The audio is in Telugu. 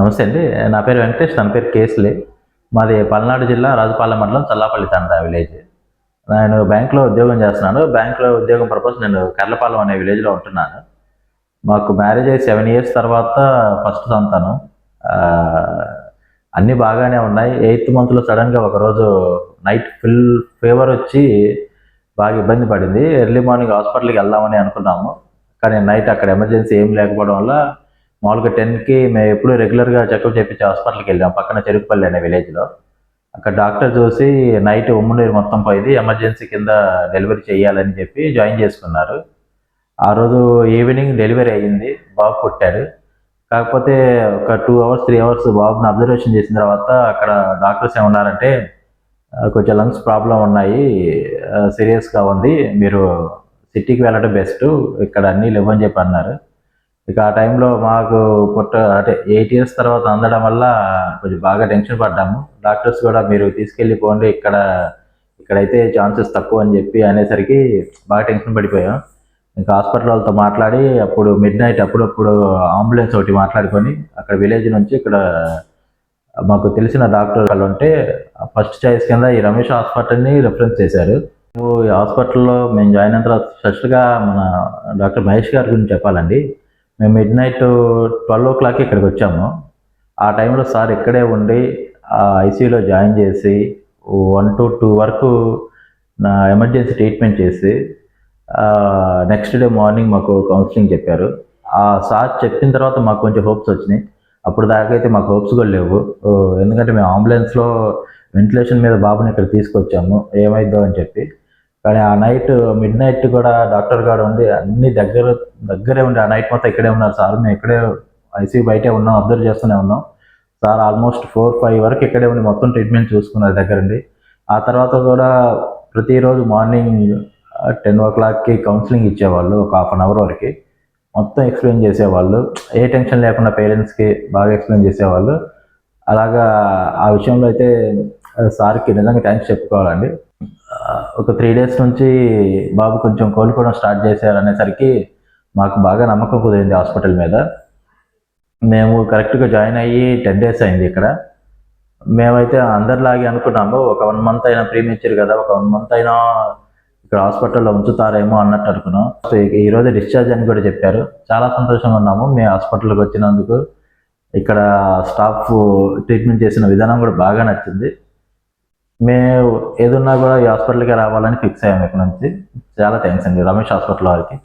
నమస్తే అండి. నా పేరు వెంకటేష్. తన పేరు కేసులే. మాది పల్నాడు జిల్లా రాజుపాలెం మండలం చల్లాపల్లి తండా విలేజ్. నేను బ్యాంక్‌లో ఉద్యోగం చేస్తున్నాను. బ్యాంక్‌లో ఉద్యోగం పర్పస్ నేను కర్లపాలెం అనే విలేజ్‌లో ఉంటున్నాను. మాకు మ్యారేజ్ అయ్యి 7 ఇయర్స్ తర్వాత ఫస్ట్ సంతానం. ఆహ్, అన్నీ బాగానే ఉన్నాయి. 8థ్ మంత్‌లో సడెన్‌గా ఒకరోజు నైట్ ఫుల్ ఫీవర్ వచ్చి బాగా ఇబ్బంది పడింది. ఎర్లీ మార్నింగ్ హాస్పిటల్‌కి వెళ్దామని అనుకున్నాము. కానీ నైట్ అక్కడ ఎమర్జెన్సీ ఏం లేకపోవడం వల్ల మామూలుగా 10కి మేము ఎప్పుడు రెగ్యులర్‌గా చెకప్ చేపించే హాస్పిటల్‌కి వెళ్ళాం. పక్కన చెరుకుపల్లి అనే విలేజ్‌లో. అక్కడ డాక్టర్ చూసి నైట్ ఉమ్ము నీరు మొత్తం పోయింది. ఎమర్జెన్సీ కింద డెలివరీ చేయాలని చెప్పి జాయిన్ చేసుకున్నారు. ఆ రోజు ఈవినింగ్ డెలివరీ అయ్యింది. బాబు పుట్టాడు. కాకపోతే ఒక 2 అవర్స్, 3 అవర్స్ బాబుని అబ్జర్వేషన్ చేసిన తర్వాత అక్కడ డాక్టర్స్ ఏమన్నారంటే కొంచెం లంగ్స్ ప్రాబ్లమ్ ఉన్నాయి. సీరియస్‌గా ఉంది. మీరు సిటీకి వెళ్ళడం బెస్ట్. ఇక్కడ అన్నీ లేవని చెప్పి అన్నారు. ఇక ఆ టైంలో మాకు అంటే 8 ఇయర్స్ తర్వాత అందడం వల్ల కొంచెం బాగా టెన్షన్ పడ్డాము. డాక్టర్స్ కూడా మీరు తీసుకెళ్ళిపోండి ఇక్కడైతే ఛాన్సెస్ తక్కువ అని చెప్పి అనేసరికి బాగా టెన్షన్ పడిపోయాం. ఇంకా హాస్పిటల్ వాళ్ళతో మాట్లాడి అప్పుడు మిడ్‌నైట్ అప్పుడప్పుడు అంబులెన్స్ ఒకటి మాట్లాడుకొని అక్కడ విలేజ్ నుంచి ఇక్కడ మాకు తెలిసిన డాక్టర్ వాళ్ళు ఉంటే ఫస్ట్ చాయిస్ కింద ఈ రమేష్ హాస్పిటల్‌ని రిఫరెన్స్ చేశారు. ఈ హాస్పిటల్‌లో మేము జాయిన్ అయిన తర్వాత ఫస్ట్‌గా మన డాక్టర్ మహేష్ గారి గురించి చెప్పాలండి. మేము మిడ్‌నైట్ 12:00కి ఇక్కడికి వచ్చాము. ఆ టైంలో సార్ ఇక్కడే ఉండి ఐసీయూలో జాయిన్ చేసి 1-2 వరకు నా ఎమర్జెన్సీ ట్రీట్మెంట్ చేసి నెక్స్ట్ డే మార్నింగ్ మాకు కౌన్సిలింగ్ చెప్పారు. ఆ సార్ చెప్పిన తర్వాత మాకు కొంచెం హోప్స్ వచ్చినాయి. అప్పుడు దాకా అయితే మాకు హోప్స్ కూడా లేవు. ఎందుకంటే మేము అంబులెన్స్‌లో వెంటిలేషన్ మీద బాబుని ఇక్కడ తీసుకొచ్చాము. ఏమైద్దో అని చెప్పి. కానీ ఆ నైట్ మిడ్‌నైట్ కూడా డాక్టర్ గారు ఉండి అన్ని దగ్గరే ఉండి ఆ నైట్ మొత్తం ఇక్కడే ఉన్నారు సార్. మేము ఇక్కడే ఐసీయూ బయటే ఉన్నాం. అబ్జర్వ్ చేస్తూనే ఉన్నాం. సార్ ఆల్మోస్ట్ 4-5 వరకు ఇక్కడే ఉండి మొత్తం ట్రీట్మెంట్ చూసుకున్నారు దగ్గరుండి. ఆ తర్వాత కూడా ప్రతిరోజు మార్నింగ్ 10:00కి కౌన్సిలింగ్ ఇచ్చేవాళ్ళు. ఒక హాఫ్ అన్ అవర్ వరకి. మొత్తం ఎక్స్‌ప్లెయిన్ చేసేవాళ్ళు. ఏ టెన్షన్ లేకుండా పేరెంట్స్‌కి బాగా ఎక్స్‌ప్లెయిన్ చేసేవాళ్ళు. అలాగా ఆ విషయంలో అయితే సార్‌కి నిజంగా థాంక్స్ చెప్పుకోవాలండి. ఒక 3 డేస్ నుంచి బాబు కొంచెం కోలుకోవడం స్టార్ట్ చేశారనేసరికి మాకు బాగా నమ్మకం కుదిరింది హాస్పిటల్ మీద. మేము కరెక్ట్‌గా జాయిన్ అయ్యి 10 డేస్ అయింది ఇక్కడ. మేమైతే అందరిలాగే అనుకున్నాము. ఒక 1 మంత్ అయినా ప్రీమెచ్యూర్ కదా! ఒక 1 మంత్ అయినా ఇక్కడ హాస్పిటల్‌లో ఉంచుతారేమో అన్నట్టు అనుకున్నాం. సో ఈరోజే డిశ్చార్జ్ అని కూడా చెప్పారు. చాలా సంతోషంగా ఉన్నాము. మేము హాస్పిటల్‌కి వచ్చినందుకు. ఇక్కడ స్టాఫ్ ట్రీట్మెంట్ చేసిన విధానం కూడా బాగా నచ్చింది. మేము ఏదున్నా కూడా ఈ హాస్పిటల్‌కే రావాలని ఫిక్స్ అయ్యాము ఇక నుంచి. చాలా థాంక్స్ అండి రమేష్ హాస్పిటల్ వారికి.